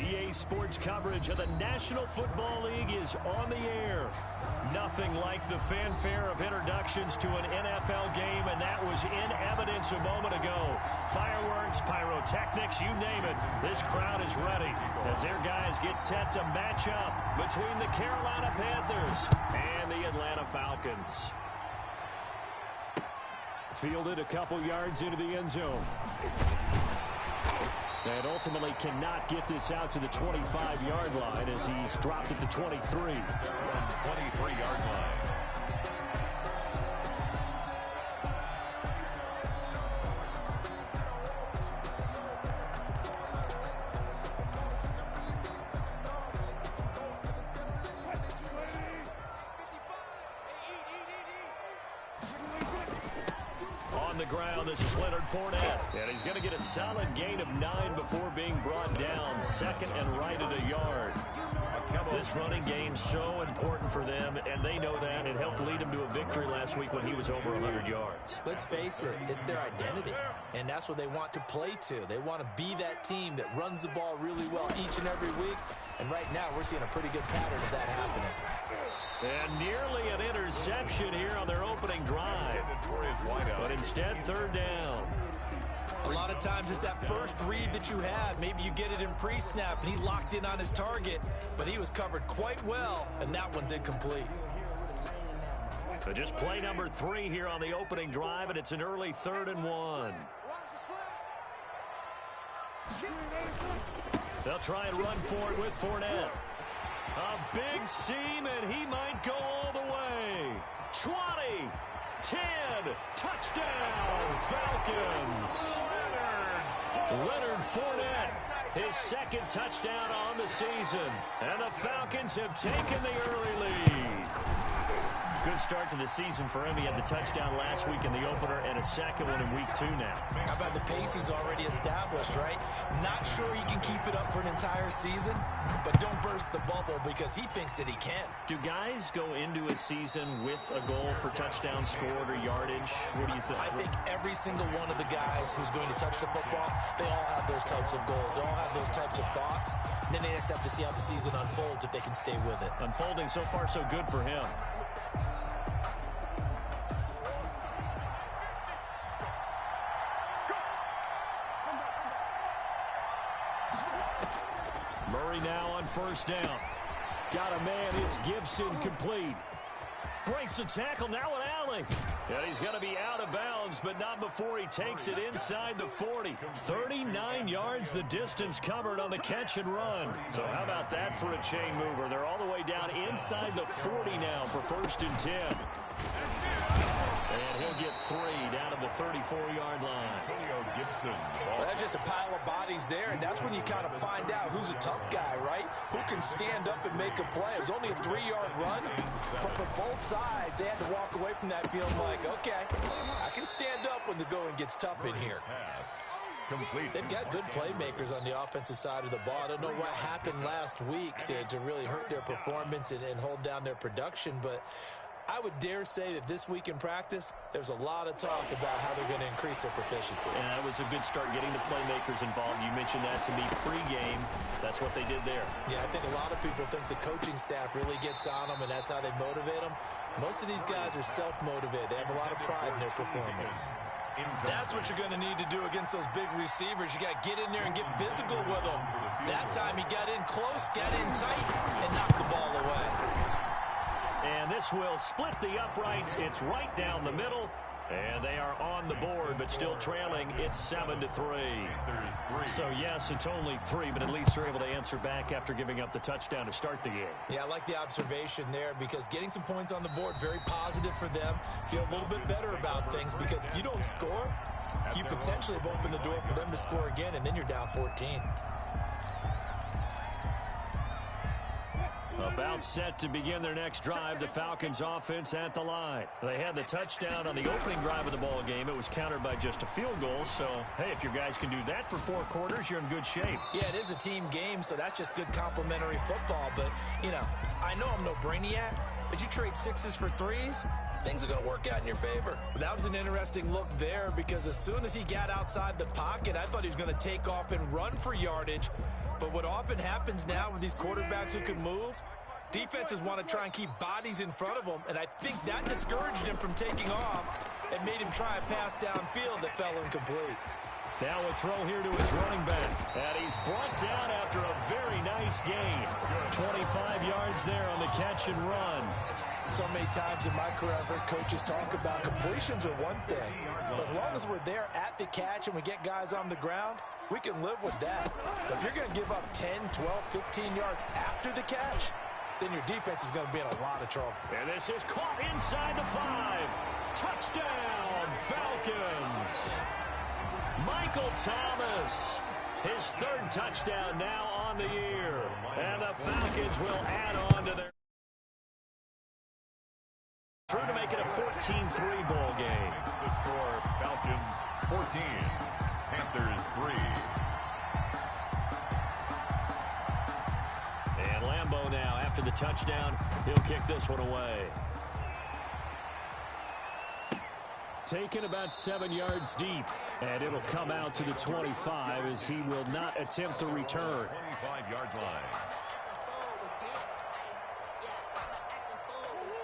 EA Sports coverage of the National Football League is on the air. Nothing like the fanfare of introductions to an NFL game, and that was in evidence a moment ago. Fireworks, pyrotechnics, you name it. This crowd is ready as their guys get set to match up between the Carolina Panthers and the Atlanta Falcons. Fielded a couple yards into the end zone. And ultimately cannot get this out to the 25-yard line as he's dropped at the 23. From 23-yard line. The ground. This is Leonard Fournette, and he's going to get a solid gain of 9 before being brought down. Second and right at a yard. This running game so important for them, and they know that. It helped lead him to a victory last week when he was over 100 yards. Let's face it, it's their identity, and that's what they want to play to. They want to be that team that runs the ball really well each and every week, and right now we're seeing a pretty good pattern of that happening. And nearly an interception here on their opening drive. But instead, third down. A lot of times it's that first read that you have. Maybe you get it in pre-snap, and he locked in on his target, but he was covered quite well, and that one's incomplete. So just play number 3 here on the opening drive, and it's an early 3rd and 1. They'll try and run for it with Fournette. A big seam, and he might go all the way. 20, 10, touchdown, Falcons. Leonard Fournette, his second touchdown on the season. And the Falcons have taken the early lead. Good start to the season for him. He had the touchdown last week in the opener and a second one in week 2 now. How about the pace he's already established, right? Not sure he can keep it up for an entire season, but don't burst the bubble because he thinks that he can. Do guys go into a season with a goal for touchdown scored or yardage? What do you think? I think every single one of the guys who's going to touch the football, they all have those types of goals. They all have those types of thoughts. And then they just have to see how the season unfolds if they can stay with it. Unfolding so far so good for him. Murray now on first down. Got a man, it's Gibson, complete. Breaks the tackle, now an alley. And he's going to be out of bounds, but not before he takes it inside the 40. 39 yards the distance covered on the catch and run. So how about that for a chain mover? They're all the way down inside the 40 now for 1st and 10. And he'll get 3 down to the 34-yard line. Well, that's just a pile of bodies there, and that's when you kind of find out who's a tough guy, right? Who can stand up and make a play. It was only a 3-yard run, but for both sides, they had to walk away from that feeling like, okay, I can stand up when the going gets tough in here. They've got good playmakers on the offensive side of the ball. I don't know what happened last week to really hurt their performance and hold down their production, but I would dare say that this week in practice, there's a lot of talk about how they're going to increase their proficiency. And that was a good start getting the playmakers involved. You mentioned that to me pregame. That's what they did there. Yeah, I think a lot of people think the coaching staff really gets on them, and that's how they motivate them. Most of these guys are self-motivated. They have a lot of pride in their performance. That's what you're going to need to do against those big receivers. You got to get in there and get physical with them. That time he got in close, got in tight, and knocked the ball away. And this will split the uprights. It's right down the middle. And they are on the board, but still trailing. It's 7-3. So, yes, it's only 3, but at least they're able to answer back after giving up the touchdown to start the game. Yeah, I like the observation there because getting some points on the board, very positive for them. Feel a little bit better about things because if you don't score, you potentially have opened the door for them to score again, and then you're down 14. About set to begin their next drive, the Falcons offense at the line. They had the touchdown on the opening drive of the ball game. It was countered by just a field goal. So, hey, if your guys can do that for 4 quarters, you're in good shape. Yeah, it is a team game, so that's just good complimentary football. But, you know, I know I'm no brainiac, but you trade 6s for 3s, things are going to work out in your favor. But that was an interesting look there because as soon as he got outside the pocket, I thought he was going to take off and run for yardage. But what often happens now with these quarterbacks who can move, defenses want to try and keep bodies in front of them, and I think that discouraged him from taking off and made him try a pass downfield that fell incomplete. Now a throw here to his running back. And he's brought down after a very nice gain. 25 yards there on the catch and run. So many times in my career, I've heard coaches talk about completions are one thing. But as long as we're there at the catch and we get guys on the ground, we can live with that. But if you're going to give up 10, 12, 15 yards after the catch, then your defense is going to be in a lot of trouble. And this is caught inside the 5. Touchdown, Falcons. Michael Thomas, his 3rd touchdown now on the year. And the Falcons will add on to their through to make it a 14-3 ball game. Makes the score Falcons 14, Panthers 3. And Lambeau now, after the touchdown, he'll kick this one away. Taken about 7 yards deep, and it'll come out to the 25 as he will not attempt to return. 25-yard line.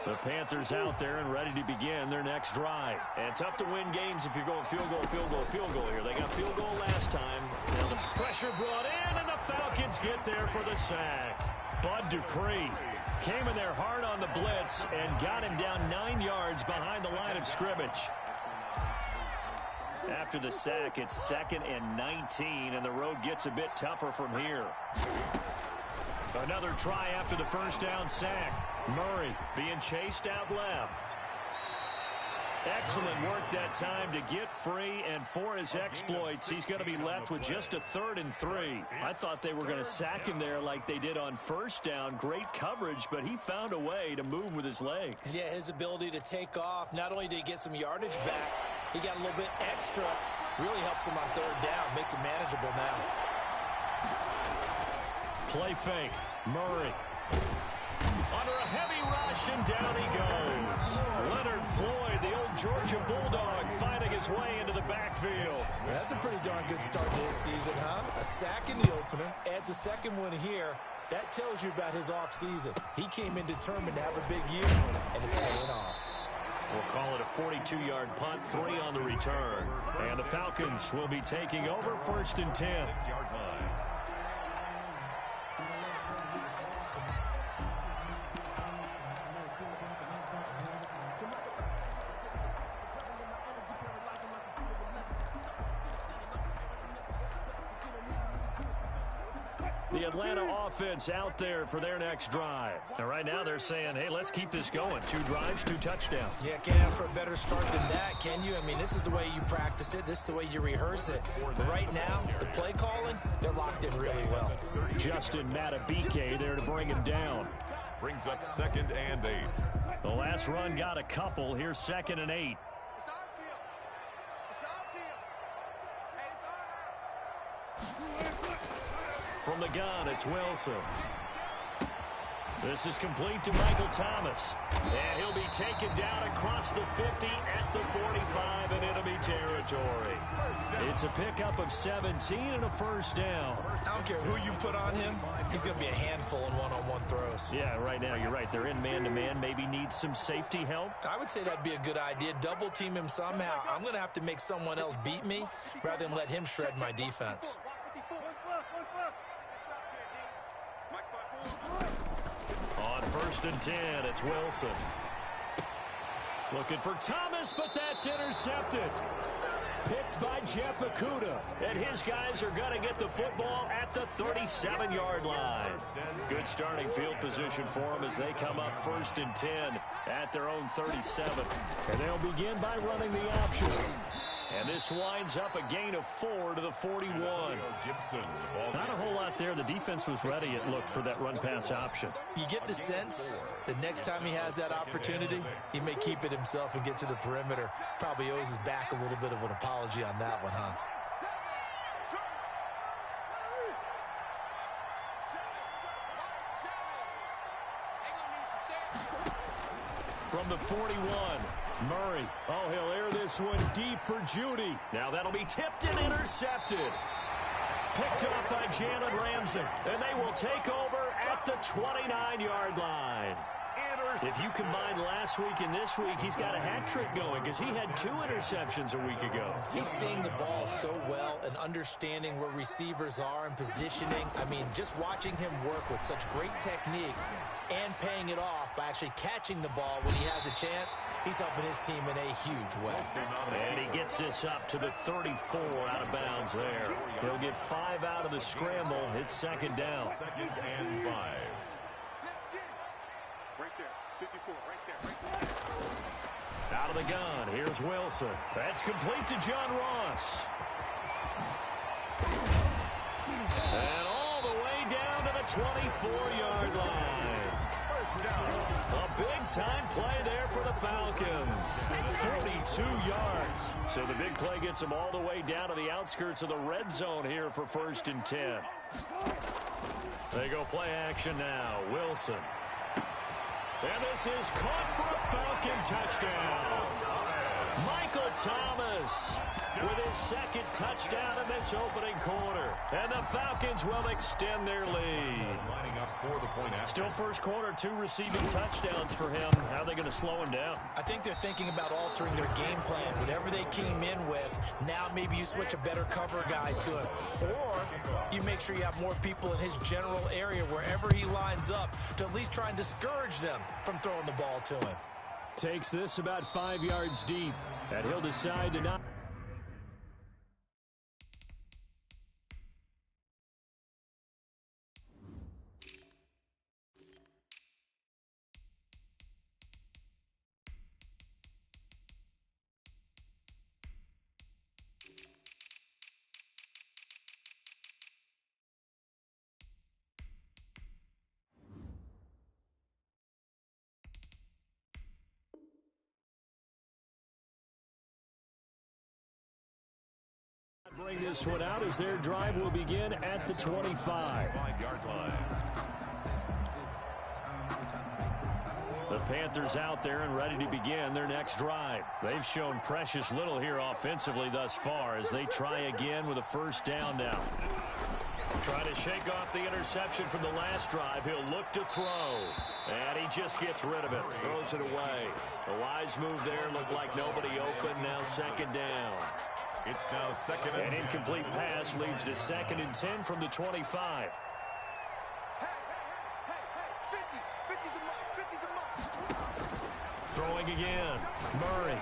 The Panthers out there and ready to begin their next drive. And tough to win games if you're going field goal, field goal, field goal here. They got field goal last time. Now the pressure brought in, and the Falcons get there for the sack. Bud Dupree came in there hard on the blitz and got him down 9 yards behind the line of scrimmage. After the sack, it's 2nd and 19, and the road gets a bit tougher from here. Another try after the first down sack. Murray being chased out left. Excellent work that time to get free, and for his exploits, he's going to be left with just a 3rd and 3. I thought they were going to sack him there like they did on first down. Great coverage, but he found a way to move with his legs. Yeah, his ability to take off, not only did he get some yardage back, he got a little bit extra. Really helps him on 3rd down, makes it manageable now. Play fake. Murray. Under a heavy rush, and down he goes. Leonard Floyd, the old Georgia Bulldog, finding his way into the backfield. Well, that's a pretty darn good start to his season, huh? A sack in the opener, adds a 2nd one here. That tells you about his offseason. He came in determined to have a big year, and it's paying off. We'll call it a 42-yard punt, 3 on the return. And the Falcons will be taking over 1st and 10. 6-yard line. The Atlanta offense out there for their next drive. And right now they're saying, hey, let's keep this going. 2 drives, 2 touchdowns. Yeah, can't ask for a better start than that, can you? I mean, this is the way you practice it. This is the way you rehearse it. But right now, the play calling, they're locked in really well. Justin Matabike there to bring him down. Brings up 2nd and 8. The last run got a couple. Here's 2nd and 8. From the gun, it's Wilson. This is complete to Michael Thomas. And he'll be taken down across the 50 at the 45 in enemy territory. It's a pickup of 17 and a 1st down. I don't care who you put on him. He's going to be a handful in one-on-one throws. Yeah, right now you're right. They're in man-to-man. Maybe need some safety help. I would say that'd be a good idea. Double team him somehow. I'm going to have to make someone else beat me rather than let him shred my defense. On 1st and 10, it's Wilson. Looking for Thomas, but that's intercepted. Picked by Jeff Okudah. And his guys are going to get the football at the 37-yard line. Good starting field position for them as they come up 1st and 10 at their own 37. And they'll begin by running the option. And this winds up a gain of 4 to the 41. Not a whole lot there. The defense was ready, it looked, for that run-pass option. You get the sense that next time he has that opportunity, he may keep it himself and get to the perimeter. Probably owes his back a little bit of an apology on that one, huh? From the 41, Murray. Oh, he'll air this one deep for Judy. Now that'll be tipped and intercepted. picked up by Jalen Ramsey, and they will take over at the 29-yard line. If you combine last week and this week, he's got a hat trick going because he had 2 interceptions a week ago. He's seeing the ball so well and understanding where receivers are and positioning. I mean, just watching him work with such great technique and paying it off by actually catching the ball when he has a chance, he's helping his team in a huge way. And he gets this up to the 34 out of bounds there. He'll get 5 out of the scramble. It's second down. Second and 5. Out of the gun, here's Wilson. That's complete to John Ross. And all the way down to the 24-yard line. First down. A big-time play there for the Falcons. 42 yards. So the big play gets them all the way down to the outskirts of the red zone here for 1st and 10. They go play action now. Wilson. And this is caught for a Falcon touchdown. Michael Thomas with his second touchdown in this opening quarter. And the Falcons will extend their lead. Lining up for the point after. Still first quarter, 2 receiving touchdowns for him. How are they going to slow him down? I think they're thinking about altering their game plan. Whatever they came in with, now maybe you switch a better cover guy to him. Or you make sure you have more people in his general area wherever he lines up to at least try and discourage them from throwing the ball to him. Takes this about 5 yards deep, and he'll decide to not. Bring this one out as their drive will begin at the 25. 5-yard line. The Panthers out there and ready to begin their next drive. They've shown precious little here offensively thus far as they try again with a first down now. Trying to shake off the interception from the last drive. He'll look to throw. And he just gets rid of it. Throws it away. The wise move there. Looked like nobody open. Now second down. It's now second and 10. An incomplete pass leads to 2nd and 10 from the 25. Throwing again. Murray.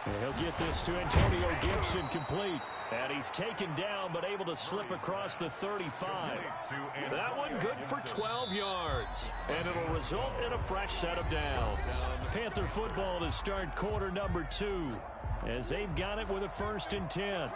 And he'll get this to Antonio Gibson complete. And he's taken down but able to slip across the 35. That one good for 12 yards. And it'll result in a fresh set of downs. Panther football to start quarter number 2. As they've got it with a 1st and 10.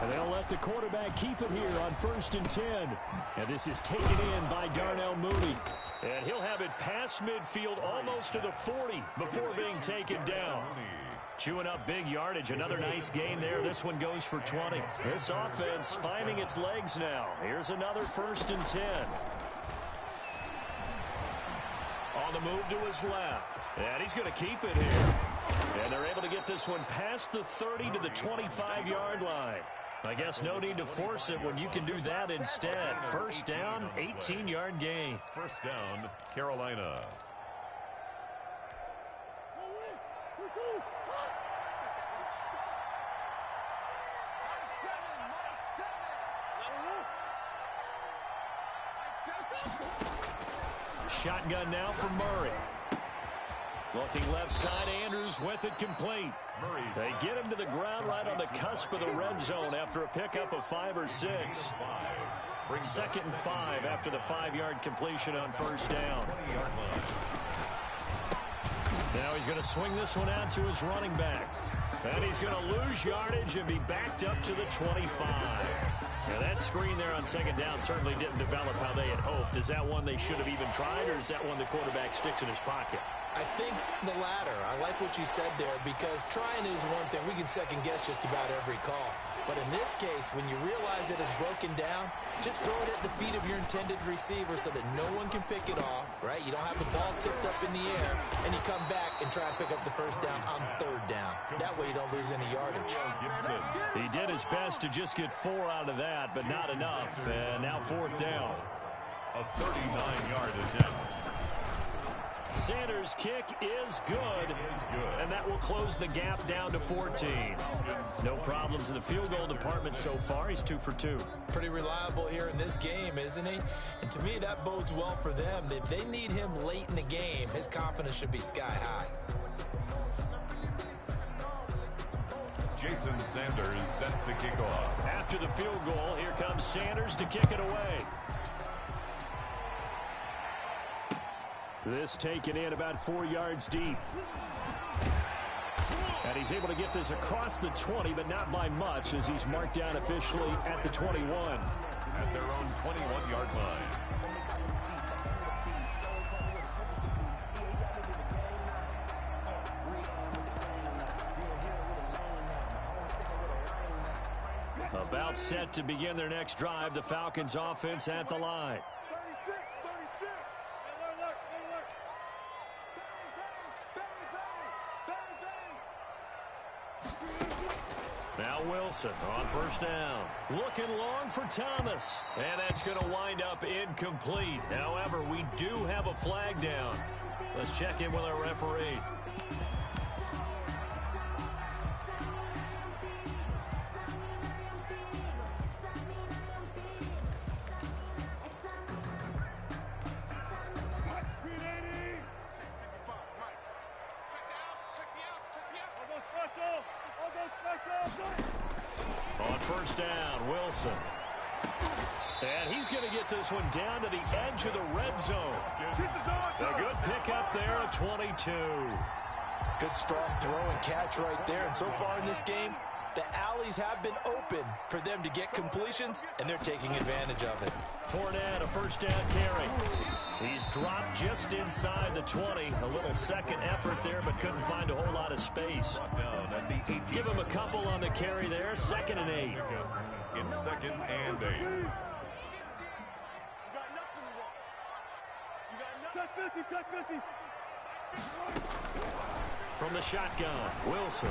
And they'll let the quarterback keep it here on 1st and 10. And this is taken in by Darnell Mooney. And he'll have it past midfield almost to the 40 before being taken down. Chewing up big yardage. Another nice gain there. This one goes for 20. This offense finding its legs now. Here's another 1st and 10. On the move to his left. And he's going to keep it here. And they're able to get this one past the 30 to the 25-yard line. I guess no need to force it when you can do that instead. First down, 18-yard gain. First down, Carolina. Shotgun now for Murray. Looking left side, Andrews with it complete. They get him to the ground right on the cusp of the red zone after a pickup of 5 or 6. 2nd and 5 after the 5-yard completion on first down. Now he's going to swing this one out to his running back. And he's going to lose yardage and be backed up to the 25. Now that screen there on second down certainly didn't develop how they had hoped. Is that one they should have even tried, or is that one the quarterback sticks in his pocket? I think the latter. I like what you said there, because trying is one thing. We can second guess just about every call. But in this case, when you realize it is broken down, just throw it at the feet of your intended receiver so that no one can pick it off. right? You don't have the ball tipped up in the air, and you come back and try and pick up the first down on third down. That way you don't lose any yardage. He did his best to just get 4 out of that, but not enough. And now fourth down. A 39-yard attempt. Sanders' kick is good, and that will close the gap down to 14. No problems in the field goal department so far. He's 2 for 2. Pretty reliable here in this game, isn't he? And to me, that bodes well for them. If they need him late in the game, his confidence should be sky high. Jason Sanders set to kick off. After the field goal, here comes Sanders to kick it away. This taken in about 4 yards deep. And he's able to get this across the 20, but not by much, as he's marked down officially at the 21. At their own 21-yard line. About set to begin their next drive, the Falcons offense at the line. Now Wilson on first down. Looking long for Thomas. And that's going to wind up incomplete. However, we do have a flag down. Let's check in with our referee. On first down, Wilson. And he's going to get this one down to the edge of the red zone. A good pickup there at 22. Good strong throw and catch right there. And so far in this game, the alleys have been open for them to get completions, and they're taking advantage of it. Fournette, a first down carry. He's dropped just inside the 20. A little second effort there, but couldn't find a whole lot of space. Give him a couple on the carry there. 2nd and 8. In 2nd and 8. From the shotgun, Wilson.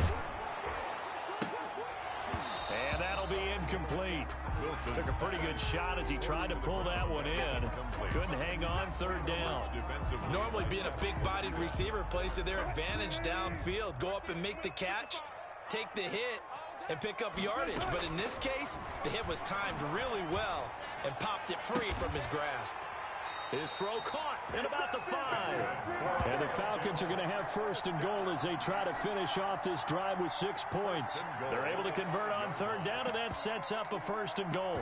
And that'll be incomplete. Wilson took a pretty good shot as he tried to pull that one in. Couldn't hang on, 3rd down. Normally being a big-bodied receiver plays to their advantage downfield. Go up and make the catch, take the hit, and pick up yardage. But in this case, the hit was timed really well and popped it free from his grasp. His throw caught at about the 5. And the Falcons are going to have 1st and goal as they try to finish off this drive with 6 points. They're able to convert on 3rd down, and that sets up a 1st and goal.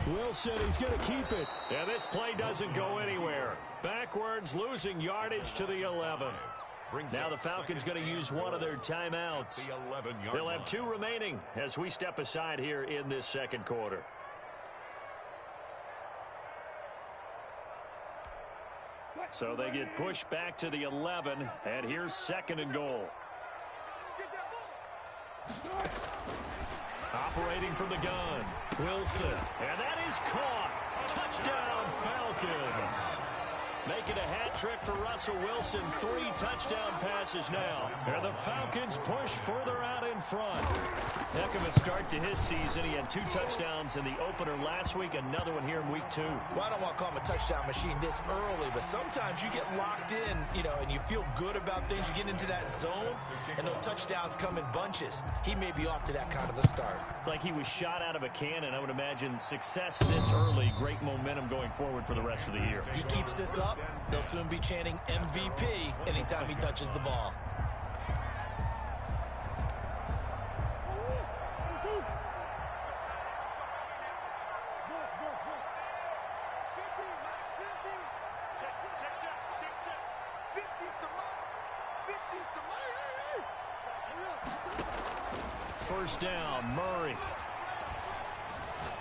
Wilson, he's going to keep it. And this play doesn't go anywhere. Backwards, losing yardage to the 11. Now the Falcons going to use one of their timeouts. They'll have 2 remaining as we step aside here in this 2nd quarter. So they get pushed back to the 11, and here's 2nd and goal. Operating from the gun, Wilson, and that is caught. Touchdown, Falcons. Making a hat trick for Russell Wilson. 3 touchdown passes now. And the Falcons push further out in front. Heck of a start to his season. He had 2 touchdowns in the opener last week, another one here in week 2. Well, I don't want to call him a touchdown machine this early, but sometimes you get locked in, and you feel good about things. You get into that zone, and those touchdowns come in bunches. He may be off to that kind of a start. It's like he was shot out of a cannon. I would imagine success this early, great momentum going forward for the rest of the year. He keeps this up, they'll soon be chanting MVP anytime he touches the ball. First down, Murray.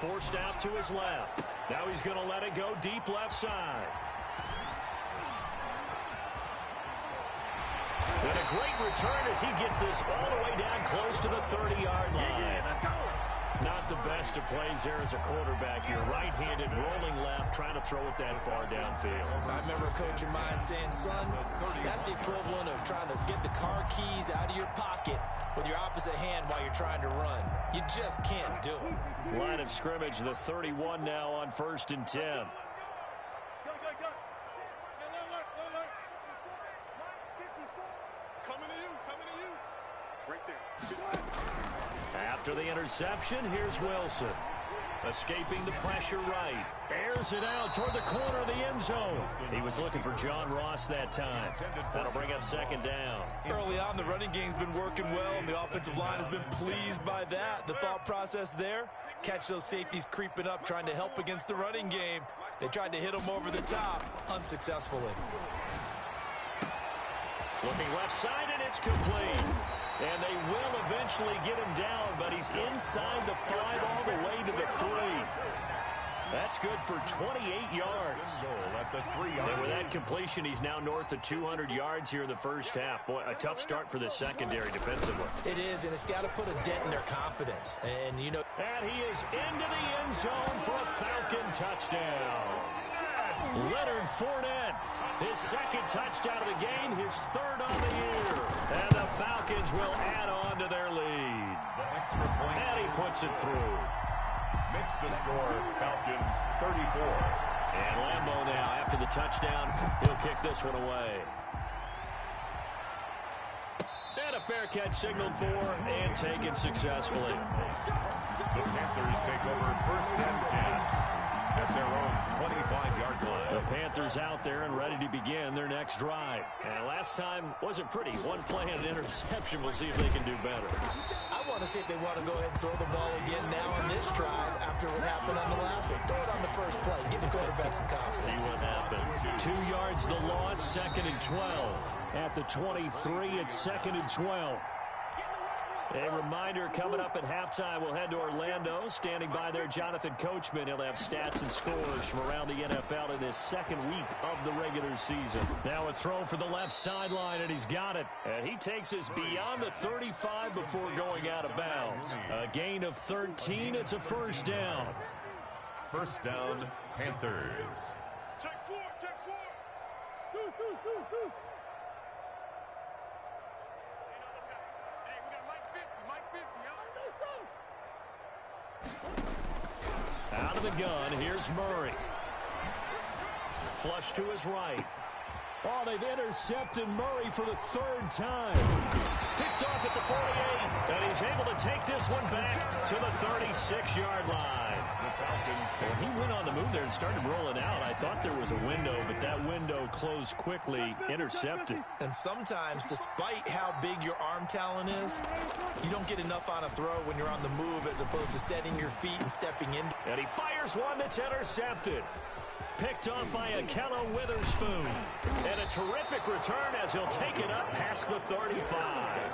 forced out to his left. Now he's going to let it go deep left side. And a great return as he gets this all the way down close to the 30-yard line. Not the best of plays there as a quarterback. You're right-handed, rolling left, trying to throw it that far downfield. I remember a coach of mine saying, son, that's the equivalent of trying to get the car keys out of your pocket with your opposite hand while you're trying to run. You just can't do it. Line of scrimmage, the 31 now on 1st and 10. After the interception, here's Wilson. Escaping the pressure right. Airs it out toward the corner of the end zone. He was looking for John Ross that time. That'll bring up 2nd down. Early on, the running game's been working well, and the offensive line has been pleased by that. The thought process there, catch those safeties creeping up, trying to help against the running game. They tried to hit them over the top, unsuccessfully. Looking left side, and it's complete. And they will eventually get him down, but he's inside the 5 all the way to the 3. That's good for 28 yards. And with that completion, he's now north of 200 yards here in the first half. Boy, a tough start for the secondary defensively. It is, and it's got to put a dent in their confidence. And, you know... And he is into the end zone for a Falcon touchdown. Leonard Fournette, his 2nd touchdown of the game, his 3rd on the year. And the Falcons will add on to their lead. And he puts it through. Makes the score, Falcons 34. And Lambeau now, after the touchdown, he'll kick this one away. And a fair catch signaled for and taken successfully. The Panthers take over 1st and 10. At their own 25-yard line. The Panthers out there and ready to begin their next drive. And last time wasn't pretty. One play and an interception. We'll see if they can do better. I want to see if they want to go ahead and throw the ball again now on this drive after what happened on the last one. Throw it on the first play. Give the quarterback some confidence. See what happens. 2 yards the loss, 2nd and 12. At the 23, it's 2nd and 12. A reminder, coming up at halftime, we'll head to Orlando. Standing by there, Jonathan Coachman. He'll have stats and scores from around the NFL in this 2nd week of the regular season. Now a throw for the left sideline, and he's got it. And he takes us beyond the 35 before going out of bounds. A gain of 13. It's a 1st down. 1st down, Panthers. Check 4, check 4. Deuce. Out of the gun, here's Murray. Flush to his right. Oh, they've intercepted Murray for the 3rd time. Picked off at the 48, and he's able to take this one back to the 36-yard line. Well, he went on the move there and started rolling out. I thought there was a window, but that window closed quickly, intercepted. And sometimes, despite how big your arm talent is, you don't get enough on a throw when you're on the move as opposed to setting your feet and stepping in. And he fires one that's intercepted. Picked off by Akello Witherspoon. And a terrific return as he'll take it up past the 35.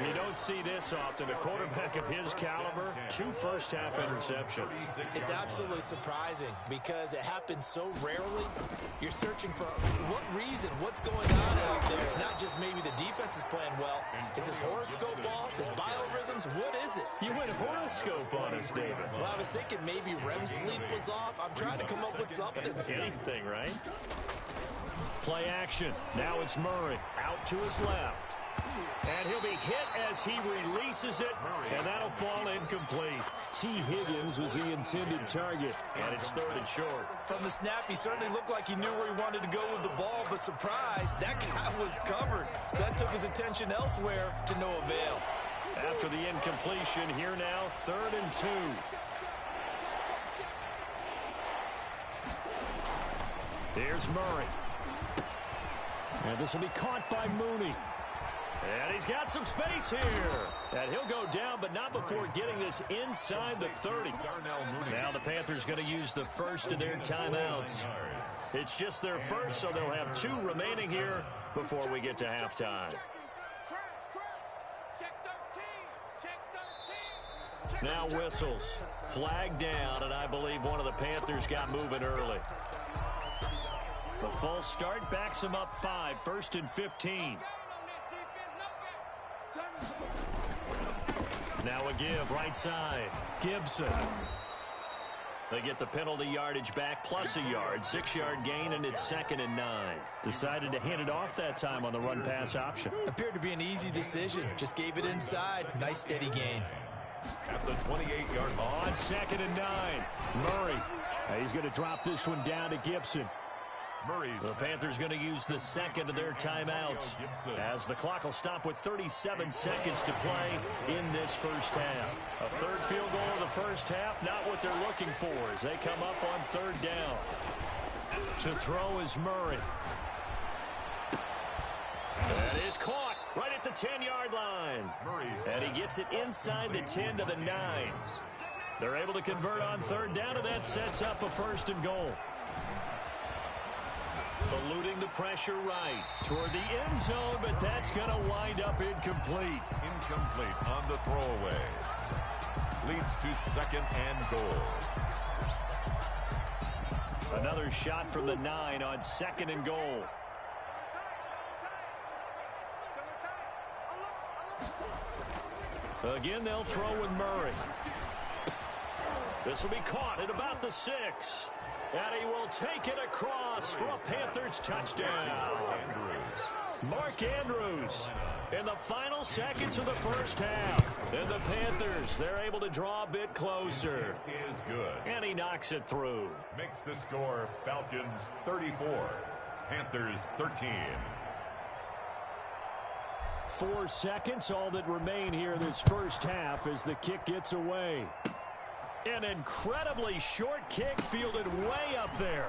You don't see this often. A quarterback of his caliber, 2 first-half interceptions. It's absolutely surprising because it happens so rarely. You're searching for what reason, what's going on out there. It's not just maybe the defense is playing well. Is his horoscope off? His biorhythms? What is it? You went horoscope on us, David. Well, I was thinking maybe REM sleep was off. I'm trying to come up with something. Anything, right? Play action. Now it's Murray out to his left. And he'll be hit as he releases it, and that'll fall incomplete. T. Higgins was the intended target, and it's 3rd and short. From the snap, he certainly looked like he knew where he wanted to go with the ball, but surprise, that guy was covered. So that took his attention elsewhere to no avail. After the incompletion, here now, 3rd and 2. Here's Murray. And this will be caught by Mooney. And he's got some space here. And he'll go down, but not before getting this inside the 30. Now the Panthers going to use the first of their timeouts. It's just their first, so they'll have 2 remaining here before we get to halftime. Now whistles. Flag down, and I believe one of the Panthers got moving early. The false start backs him up 5, 1st and 15. Now a give right side. Gibson. They get the penalty yardage back plus a yard. 6-yard gain, and it's 2nd and 9. Decided to hand it off that time on the run-pass option. Appeared to be an easy decision. Just gave it inside. Nice steady gain. At the 28-yard line. On 2nd and 9. Murray. He's going to drop this one down to Gibson. The Panthers going to use the second of their timeouts as the clock will stop with 37 seconds to play in this first half. A third field goal in the first half, not what they're looking for as they come up on 3rd down. To throw is Murray. That is caught right at the 10-yard line. And he gets it inside the 10 to the 9. They're able to convert on 3rd down, and that sets up a 1st and goal. Eluding the pressure right toward the end zone, but that's going to wind up incomplete. Incomplete on the throwaway. Leads to 2nd and goal. Another shot from the 9 on 2nd and goal. Again, they'll throw with Murray. This will be caught at about the 6. And he will take it across for a Panthers touchdown. Mark Andrews in the final seconds of the first half. And the Panthers, they're able to draw a bit closer. Is good. And he knocks it through. Makes the score Falcons 34, Panthers 13. 4 seconds, all that remain here this first half as the kick gets away. An incredibly short kick fielded way up there.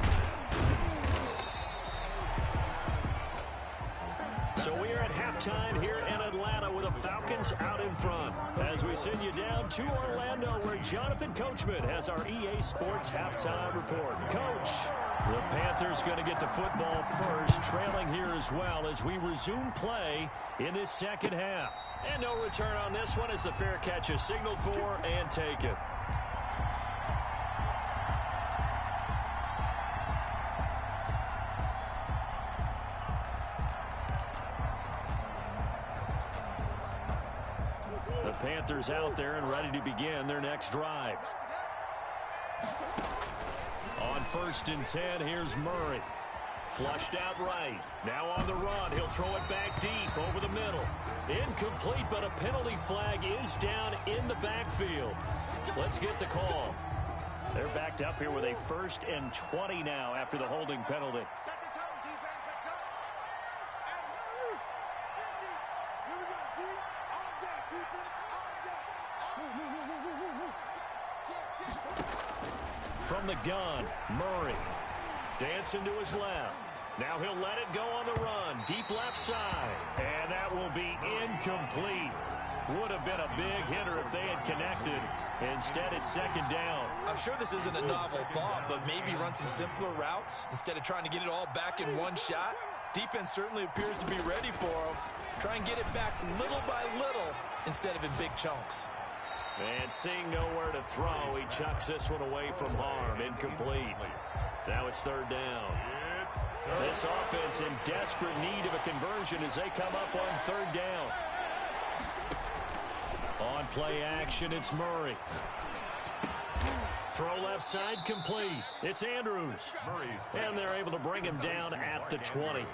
So we are at halftime here in Atlanta with the Falcons out in front. As we send you down to Orlando where Jonathan Coachman has our EA Sports halftime report. Coach, the Panthers going to get the football first, trailing here as well as we resume play in this second half. And no return on this one as the fair catch is signaled for and taken. Panthers out there and ready to begin their next drive. On 1st and 10, here's Murray. Flushed out right. Now on the run. He'll throw it back deep over the middle. Incomplete, but a penalty flag is down in the backfield. Let's get the call. They're backed up here with a 1st and 20 now after the holding penalty. From the gun, Murray. Dancing to his left. Now he'll let it go on the run. Deep left side. And that will be incomplete. Would have been a big hitter if they had connected. Instead, it's 2nd down. I'm sure this isn't a novel thought, but maybe run some simpler routes instead of trying to get it all back in one shot. Defense certainly appears to be ready for him. Try and get it back little by little instead of in big chunks. And seeing nowhere to throw, he chucks this one away from harm. Incomplete. Now it's 3rd down. This offense in desperate need of a conversion as they come up on 3rd down. On play action, it's Murray. Throw left side complete. It's Andrews. And they're able to bring him down at the 20.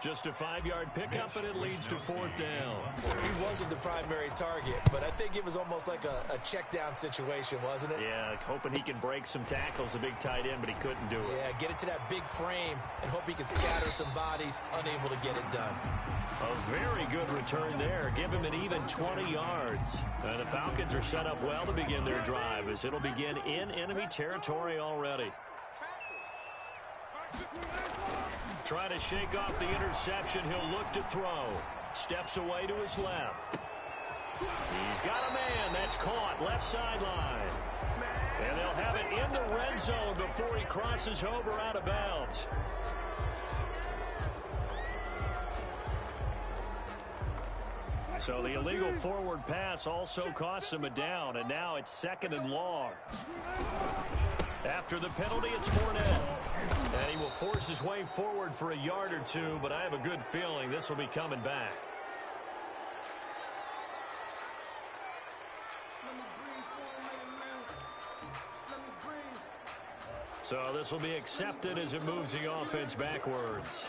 Just a 5-yard pickup, and it leads to 4th down. He wasn't the primary target, but I think it was almost like a check-down situation, wasn't it? Yeah, hoping he can break some tackles, a big tight end, but he couldn't do it. Yeah, get it to that big frame and hope he can scatter some bodies, unable to get it done. A very good return there. Give him an even 20 yards. The Falcons are set up well to begin their drive as it'll begin in enemy territory already. Trying to shake off the interception. He'll look to throw. Steps away to his left. He's got a man. That's caught. Left sideline. And they'll have it in the red zone before he crosses over out of bounds. So the illegal forward pass also costs him a down, and now it's 2nd and long. After the penalty, it's Fournette. And he will force his way forward for a yard or two, but I have a good feeling this will be coming back. So this will be accepted as it moves the offense backwards.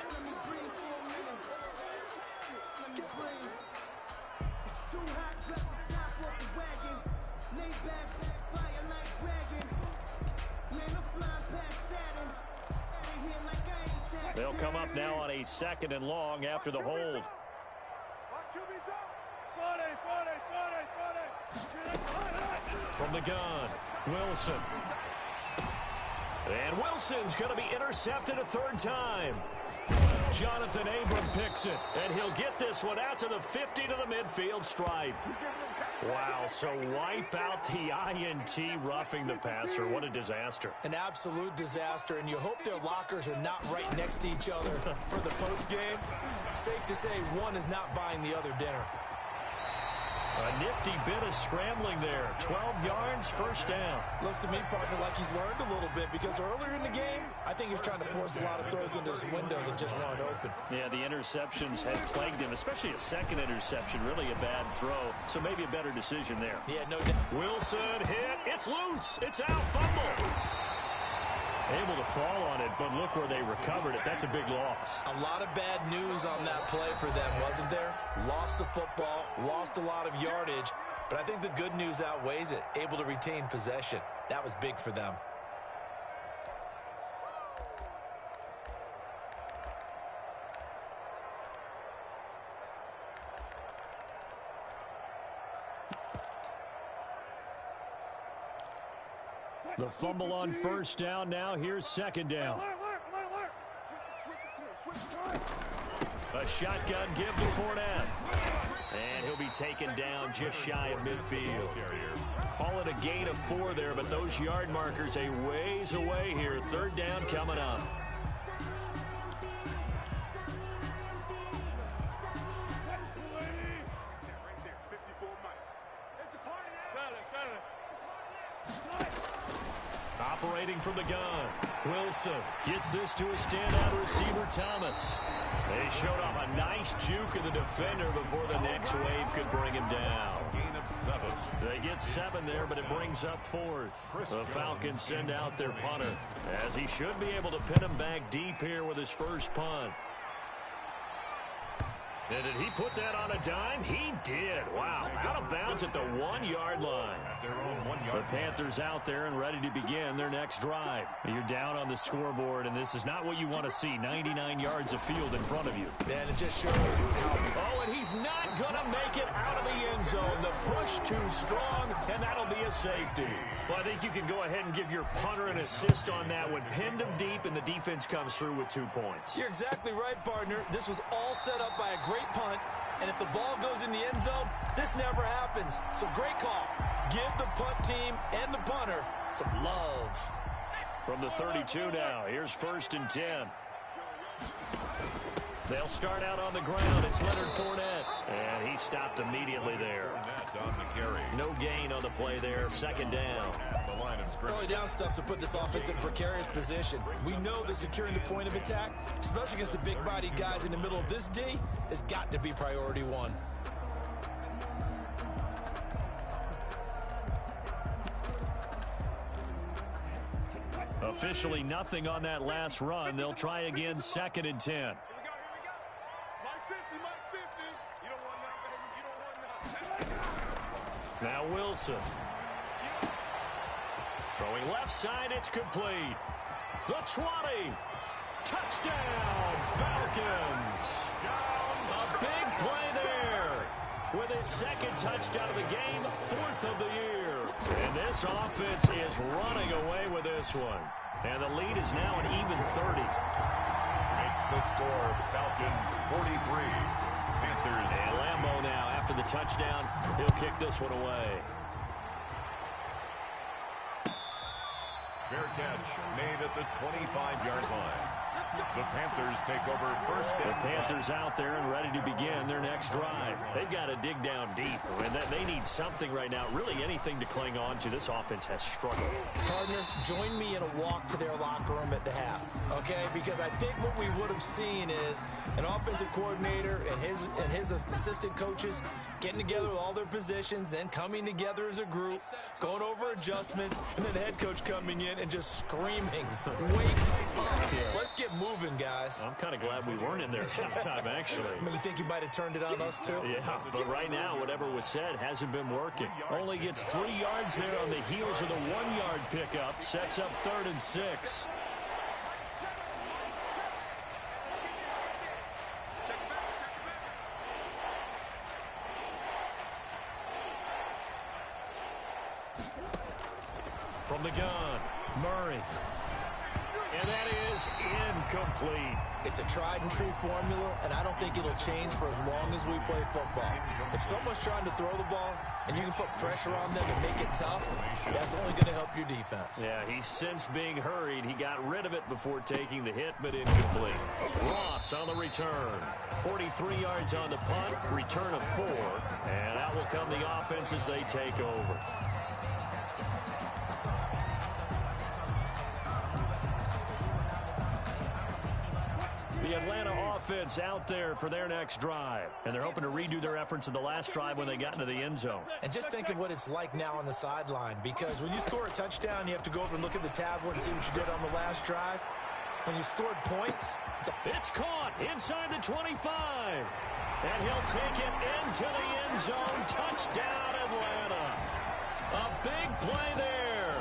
They'll come up now on a 2nd and long after the hold. From the gun, Wilson. And Wilson's going to be intercepted a 3rd time. Jonathan Abram picks it, and he'll get this one out to the 50 to the midfield stripe. Wow, so wipe out the INT roughing the passer. What a disaster. An absolute disaster, and you hope their lockers are not right next to each other for the postgame. Safe to say one is not buying the other dinner. A nifty bit of scrambling there. 12 yards, 1st down. Looks to me, partner, like he's learned a little bit, because earlier in the game, I think he was trying to force a lot of throws into his windows and just weren't open. Yeah, the interceptions had plagued him, especially a 2nd interception, really a bad throw. So maybe a better decision there. Yeah, no doubt. Wilson hit. It's loose. It's out. Fumble. Able to fall on it, but look where they recovered it. That's a big loss. A lot of bad news on that play for them, wasn't there? Lost the football, lost a lot of yardage, but I think the good news outweighs it. Able to retain possession. That was big for them. The fumble on 1st down. Now here's 2nd down. A shotgun give to Fournette. And he'll be taken down just shy of midfield. Call it a gain of 4 there, but those yard markers a ways away here. 3rd down coming up. Operating from the gun. Wilson gets this to a standout receiver, Thomas. They showed off a nice juke of the defender before the next wave could bring him down. Gain of 7. They get 7 there, but it brings up 4th. The Falcons send out their punter, as he should be able to pin him back deep here with his first punt. And did he put that on a dime? He did. Wow. Out of bounds at the 1-yard line. At their own 1 yard. The Panthers out there and ready to begin their next drive. You're down on the scoreboard, and this is not what you want to see. 99 yards of field in front of you. Man, it just shows how... Oh, and he's not going to make it out of the end zone. The push too strong, and that'll be a safety. Well, I think you can go ahead and give your punter an assist on that one. Pinned him deep, and the defense comes through with 2 points. You're exactly right, partner. This was all set up by a great punt, and if the ball goes in the end zone, this never happens. So great call. Give the punt team and the punter some love. From the 32 now, here's 1st and 10. They'll start out on the ground. It's Leonard Fournette, and he stopped immediately there. On the carry. No gain on the play there. 2nd down. The line of scrimmage. Early down stuff to put this offense in a precarious position. We know that securing the point of attack, especially against the big-bodied guys in the middle of this D, has got to be priority 1. Officially nothing on that last run. They'll try again. 2nd and 10. Now Wilson. Throwing left side, it's complete. The 20. Touchdown, Falcons. A big play there. With his 2nd touchdown of the game, 4th of the year. And this offense is running away with this one. And the lead is now an even 30. Makes the score. Falcons 43. Panthers. And Lambeau now, after the touchdown, he'll kick this one away. Fair catch made at the 25-yard line. The Panthers take over first and 10. The Panthers out there and ready to begin their next drive. They've got to dig down deep, and they need something right now, really anything to cling on to. This offense has struggled. Partner, join me in a walk to their locker room at the half, okay? Because I think what we would have seen is an offensive coordinator and his assistant coaches getting together with all their positions, then coming together as a group, going over adjustments, and then the head coach coming in and just screaming, wake up. Let's get moving, guys. I'm kind of glad we weren't in there at halftime, actually. I mean, you think you might have turned it on us, too? Yeah, but right now, whatever was said hasn't been working. Only gets 3 yards there on the heels of the 1-yard pickup. Sets up 3rd and 6. From the gun, Murray. And that is incomplete. It's a tried-and-true formula, and I don't think it'll change for as long as we play football. If someone's trying to throw the ball and you can put pressure on them and make it tough, that's only going to help your defense. Yeah, he's since being hurried. He got rid of it before taking the hit, but incomplete. Ross on the return. 43 yards on the punt, return of 4, and out will come the offense as they take over. The Atlanta offense out there for their next drive. And they're hoping to redo their efforts in the last drive when they got into the end zone. And just think of what it's like now on the sideline, because when you score a touchdown, you have to go over and look at the tablet and see what you did on the last drive. When you scored points, it's caught inside the 25. And he'll take it into the end zone. Touchdown, Atlanta. A big play there.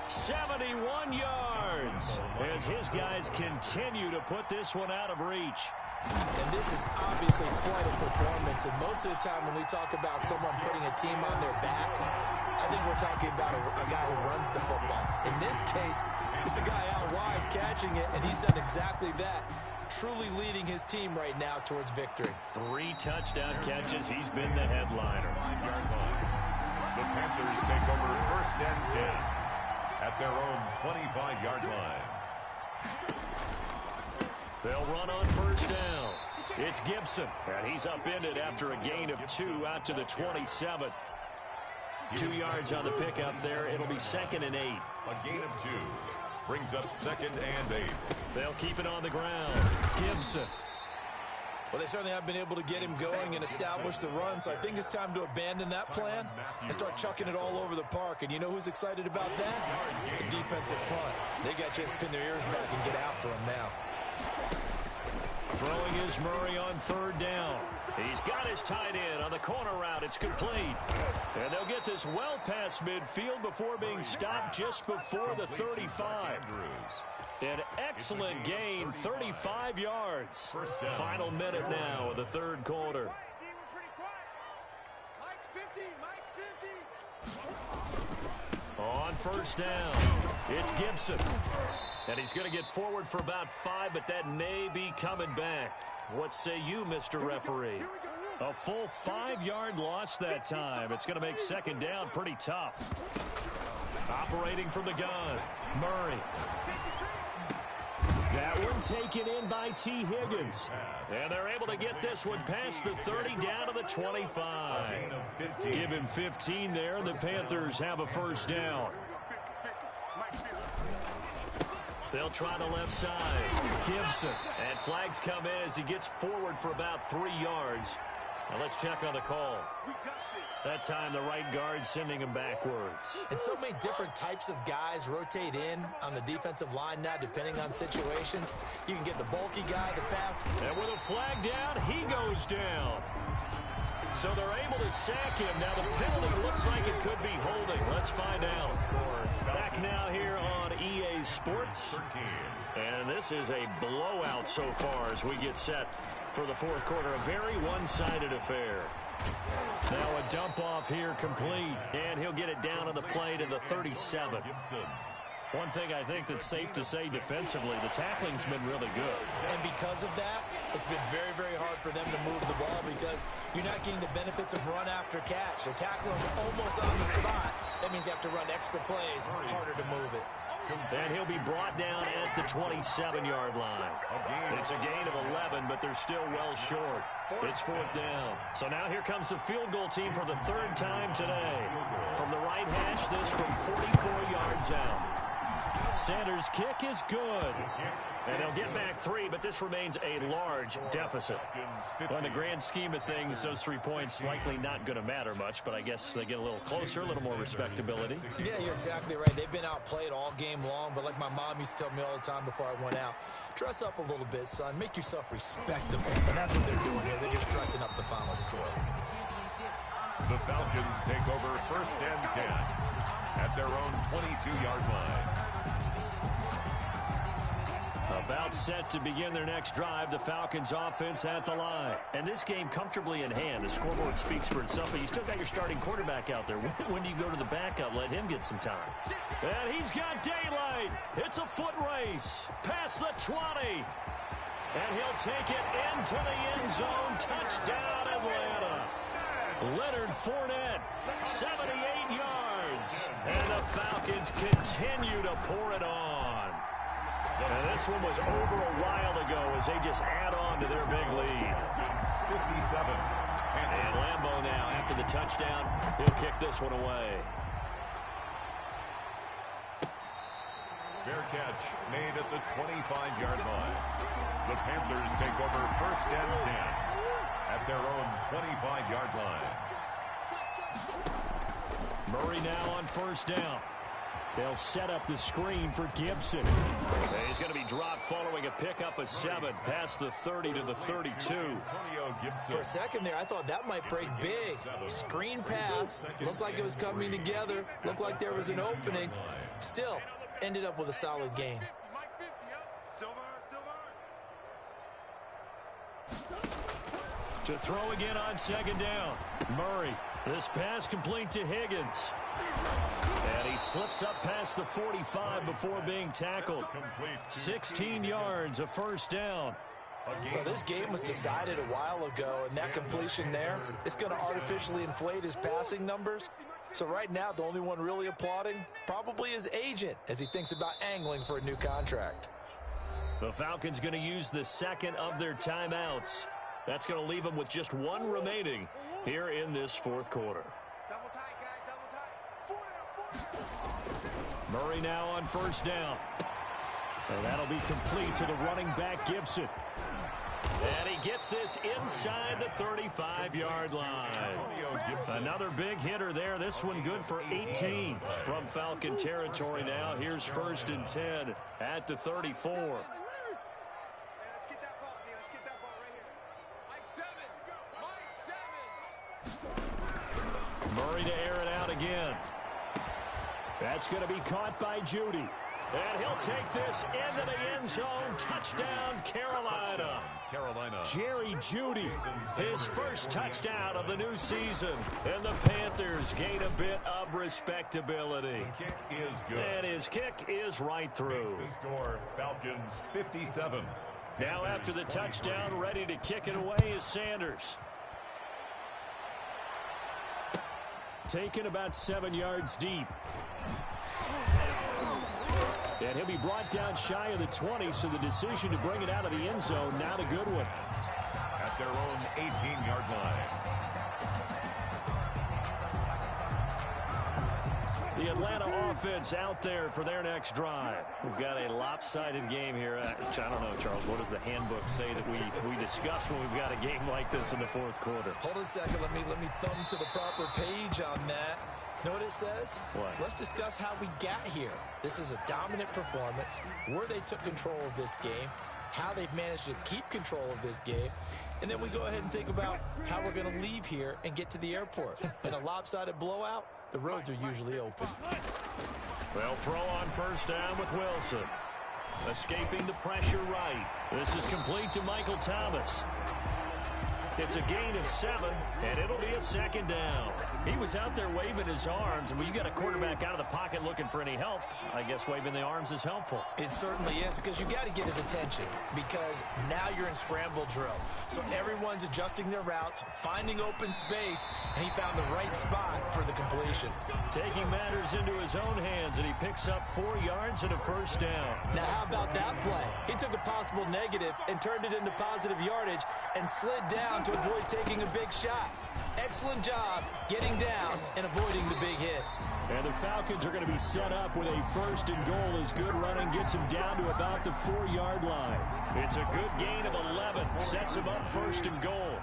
71 yards as his guys continue to put this one out of reach. And this is obviously quite a performance, and most of the time when we talk about someone putting a team on their back, I think we're talking about a guy who runs the football. In this case, it's a guy out wide catching it, and he's done exactly that, truly leading his team right now towards victory. 3 touchdown catches. He's been the headliner. The Panthers take over first and 10. At their own 25-yard line. They'll run on first down. It's Gibson, and he's upended after a gain of 2 out to the 27. 2 yards on the pickup there. It'll be 2nd and 8. A gain of 2 brings up 2nd and 8. They'll keep it on the ground. Gibson. Well, they certainly have been able to get him going and establish the run, so I think it's time to abandon that plan and start chucking it all over the park. And you know who's excited about that? The defensive front. They got to just pin their ears back and get after him now. Throwing is Murray on 3rd down. He's got his tight end on the corner route. It's complete. And they'll get this well past midfield before being stopped just before the 35. An excellent gain, 35 yards. Final minute now of the 3rd quarter. On first down, it's Gibson. And he's going to get forward for about 5, but that may be coming back. What say you, Mr. Referee? A full 5-yard loss that time. It's going to make 2nd down pretty tough. Operating from the gun, Murray. That one taken in by T. Higgins. And they're able to get this one past the 30 down to the 25. Give him 15 there. The Panthers have a first down. They'll try the left side. Gibson. And flags come in as he gets forward for about 3 yards. Now let's check on the call. That time the right guard sending him backwards. And so many different types of guys rotate in on the defensive line now depending on situations. You can get the bulky guy, the fast. And with a flag down, he goes down. So they're able to sack him. Now the penalty looks like it could be holding. Let's find out. Back now here on EA Sports. And this is a blowout so far as we get set for the 4th quarter. A very one-sided affair. Now a dump off here complete. And he'll get it down on the play to the 37. One thing I think that's safe to say defensively, the tackling's been really good. And because of that, it's been very, very hard for them to move the ball because you're not getting the benefits of run after catch. They're tackling almost on the spot. That means you have to run extra plays, harder to move it. And he'll be brought down at the 27-yard line. It's a gain of 11, but they're still well short. It's 4th down. So now here comes the field goal team for the 3rd time today. From the right hash, this from 44 yards out. Sanders' kick is good. And they'll get back 3, but this remains a large deficit. Well, in the grand scheme of things, those 3 points likely not going to matter much, but I guess they get a little closer, a little more respectability. Yeah, you're exactly right. They've been outplayed all game long, but like my mom used to tell me all the time before I went out, dress up a little bit, son. Make yourself respectable. And that's what they're doing here. They're just dressing up the final score. The Falcons take over 1st and 10 at their own 22-yard line. About set to begin their next drive, the Falcons offense at the line. And this game comfortably in hand. The scoreboard speaks for itself, but you still got your starting quarterback out there. When do you go to the backup? Let him get some time. And he's got daylight. It's a foot race. Past the 20. And he'll take it into the end zone. Touchdown, Atlanta. Leonard Fournette, 78 yards. And the Falcons continue to pour it on. And this one was over a while ago as they just add on to their big lead. 57. And Lambeau now, after the touchdown, he'll kick this one away. Fair catch made at the 25-yard line. The Panthers take over 1st and 10 at their own 25-yard line. Murray now on 1st down. They'll set up the screen for Gibson. He's going to be dropped following a pickup of 7 past the 30 to the 32. For a second there, I thought that might break big. Screen pass. Looked like it was coming together. Looked like there was an opening. Still, ended up with a solid game. To throw again on 2nd down. Murray. This pass complete to Higgins. And he slips up past the 45 before being tackled. 16 yards, a 1st down. Well, this game was decided a while ago, and that completion there is going to artificially inflate his passing numbers. So right now, the only one really applauding probably his agent as he thinks about angling for a new contract. The Falcons going to use the 2nd of their timeouts. That's going to leave them with just 1 remaining here in this 4th quarter. Double tight, guys, double tight. Murray now on 1st down. And that'll be complete to the running back, Gibson. And he gets this inside the 35-yard line. Another big hitter there. This one good for 18 from Falcon territory now. Here's 1st and 10 at the 34. Let's get that ball, D. Let's get that ball right here. Mike 7. Mike 7. Murray to air it out again. That's going to be caught by Judy. And he'll take this into the end zone. Touchdown, Carolina. Jerry Judy, his first touchdown of the new season. And the Panthers gain a bit of respectability. The kick is good. And his kick is right through. The score, Falcons 57. Now after the touchdown, ready to kick it away is Sanders. Taken about 7 yards deep. And he'll be brought down shy of the 20, so the decision to bring it out of the end zone, not a good one. At their own 18-yard line. The Atlanta offense out there for their next drive. We've got a lopsided game here. I don't know, Charles, what does the handbook say that we discuss when we've got a game like this in the 4th quarter? Hold on a second. Let me thumb to the proper page on that. You know what it says? What? Let's discuss how we got here. This is a dominant performance, where they took control of this game, how they've managed to keep control of this game, and then we go ahead and think about how we're going to leave here and get to the airport. In a lopsided blowout, the roads are usually open. They'll throw on 1st down with Wilson. Escaping the pressure right. This is complete to Michael Thomas. It's a gain of 7, and it'll be a second down. He was out there waving his arms, and when you got a quarterback out of the pocket looking for any help, I guess waving the arms is helpful. It certainly is, because you got to get his attention, because now you're in scramble drill. So everyone's adjusting their routes, finding open space, and he found the right spot for the completion. Taking matters into his own hands, and he picks up 4 yards and a first down. Now, how about that play? He took a possible negative and turned it into positive yardage and slid down to avoid taking a big shot. Excellent job getting down and avoiding the big hit. And the Falcons are going to be set up with a first and goal as good running gets him down to about the 4-yard line. It's a good gain of 11. Sets him up first and goal.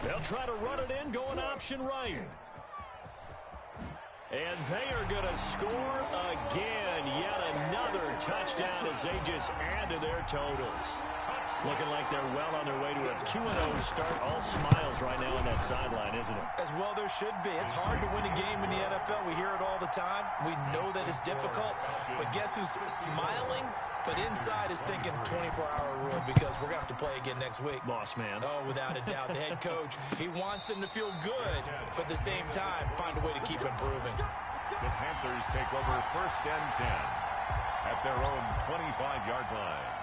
They'll try to run it in, going option right. And they are going to score again. Yet another touchdown as they just add to their totals. Looking like they're well on their way to a 2-0 start. All smiles right now on that sideline, isn't it? As well there should be. It's hard to win a game in the NFL. We hear it all the time. We know that it's difficult. But guess who's smiling? But inside is thinking 24-hour rule, because we're going to have to play again next week. Boss man. Oh, without a doubt. The head coach, he wants them to feel good, but at the same time, find a way to keep improving. The Panthers take over first and 10 at their own 25-yard line.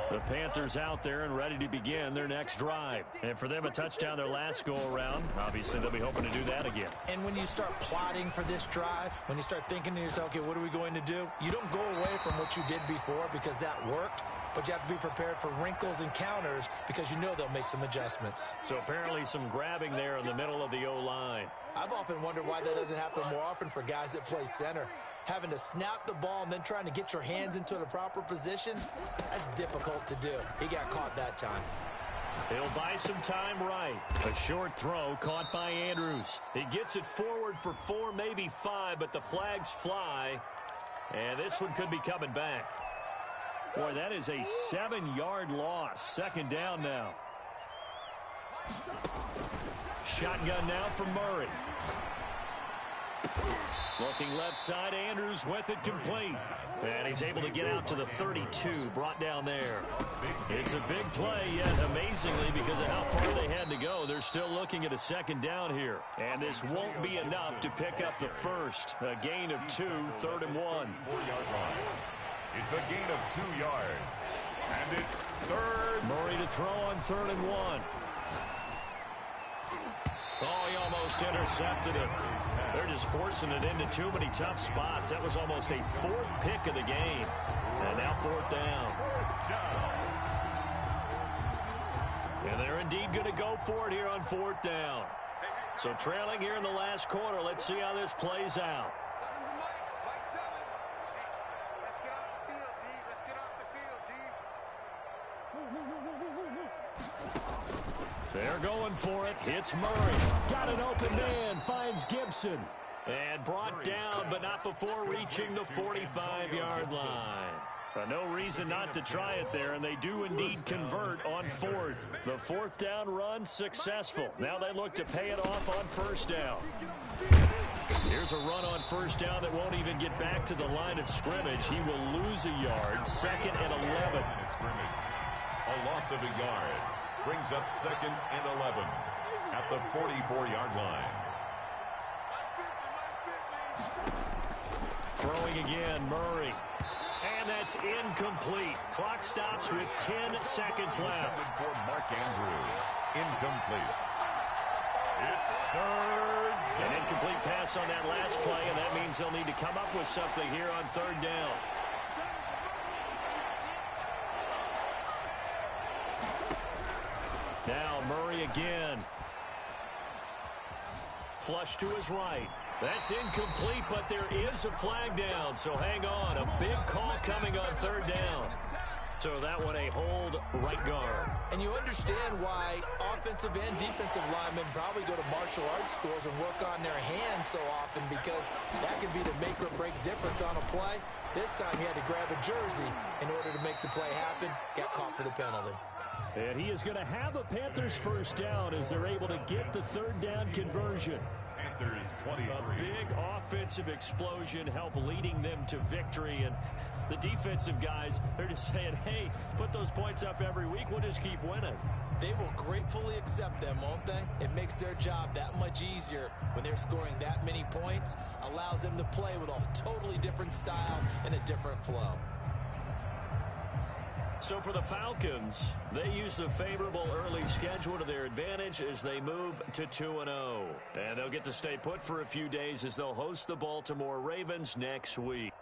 The Panthers out there and ready to begin their next drive. And for them, a touchdown their last go-around. Obviously, they'll be hoping to do that again. And when you start plotting for this drive, when you start thinking to yourself, okay, what are we going to do? You don't go away from what you did before because that worked, but you have to be prepared for wrinkles and counters because you know they'll make some adjustments. So apparently some grabbing there in the middle of the O-line. I've often wondered why that doesn't happen more often for guys that play center. Having to snap the ball and then trying to get your hands into the proper position, that's difficult to do. He got caught that time. He'll buy some time right. A short throw caught by Andrews. He gets it forward for 4, maybe 5, but the flags fly. And this one could be coming back. Boy, that is a 7-yard loss. Second down now. Shotgun now for Murray. Looking left side, Andrews with it complete. And he's able to get out to the 32, brought down there. It's a big play, yet amazingly, because of how far they had to go, they're still looking at a second down here. And this won't be enough to pick up the first. A gain of 2, 3rd and 1. 4-yard line. It's a gain of 2 yards. And it's 3rd. Murray to throw on 3rd and 1. Oh, he almost intercepted him. They're just forcing it into too many tough spots. That was almost a 4th pick of the game. And now 4th down. And they're indeed going to go for it here on 4th down. So trailing here in the last quarter. Let's see how this plays out. Mike 7. Hey, let's get off the field, D. Let's get off the field, D. They're going for it. It's Murray. Got an open man. Finds Gibson. And brought down, but not before reaching the 45-yard line. No reason not to try it there, and they do indeed convert on 4th. The 4th down run successful. Now they look to pay it off on 1st down. Here's a run on 1st down that won't even get back to the line of scrimmage. He will lose a yard. 2nd and 11. A loss of a yard brings up 2nd and 11 at the 44-yard line. Throwing again, Murray. And that's incomplete. Clock stops with 10 seconds left. For Mark Andrews. Incomplete. It's 3rd. An incomplete pass on that last play, and that means they'll need to come up with something here on 3rd down. Now Murray again. Flush to his right. That's incomplete, but there is a flag down, so hang on. A big call coming on 3rd down. So that one a hold right guard. And you understand why offensive and defensive linemen probably go to martial arts schools and work on their hands so often, because that can be the make or break difference on a play. This time he had to grab a jersey in order to make the play happen. Got caught for the penalty. And he is going to have a Panthers 1st down as they're able to get the 3rd down conversion. Panthers 23. A big offensive explosion helped leading them to victory. And the defensive guys, they're just saying, hey, put those points up every week. We'll just keep winning. They will gratefully accept them, won't they? It makes their job that much easier when they're scoring that many points. Allows them to play with a totally different style and a different flow. So for the Falcons, they use the favorable early schedule to their advantage as they move to 2-0. And they'll get to stay put for a few days as they'll host the Baltimore Ravens next week.